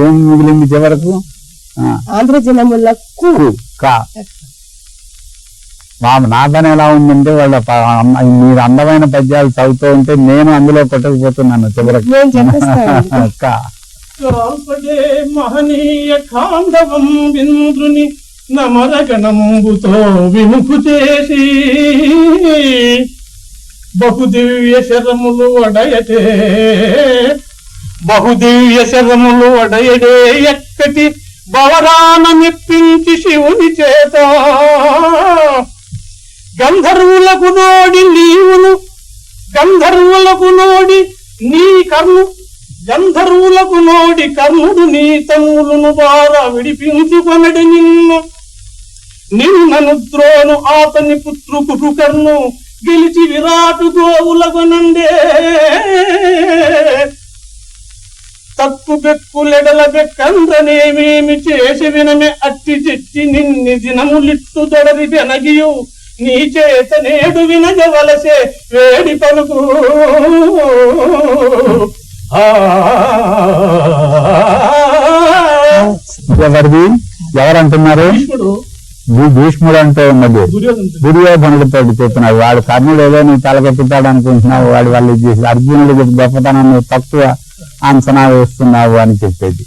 ఏం మిగిలింది చివరకు? ఆంధ్రజనములకు నా పని ఎలా ఉందంటే వాళ్ళ మీరు అందమైన పద్యాలు చదువుతూ ఉంటే నేను అందులో కొట్టకపోతున్నాను చివరకు. మహనీయ ఖాండవం వింద్రుని నమరగణంబుతో విముఖు చేసి బహుదివ్య శరములు అడయడే ఎక్కటి భవరాన మెప్పించి శివుని చేత గంధర్వులకు నోడి కర్ణుడు నీ తమ్ములను బారా విడిపించుకొనడి నిన్నను ద్రోణు ఆతని పుత్రుకు కర్ణు గెలిచి విరాటు గోవులగొనండే తక్కు బెక్కులెడల బెక్కంద్రనేమేమి చేసి వినమే అట్టి చెట్టి నిన్ని దినములిట్టు దొడరి బెనగియు నీ చేత నేడు వినగవలసే వేడి పలుకు. ఎవరంటున్నారు? భీష్ముడు అంటూ ఉన్నది దుర్యోధనుడితో చెప్తున్నాడు. వాడు కర్ణుడు ఏదో నీ తలకెత్తుతాడు అనుకుంటున్నావు, వాడి వాళ్ళు చేసి అర్జునుడి గొప్పతనాన్ని తక్కువ అంచనా వేస్తున్నావు అని చెప్పేది.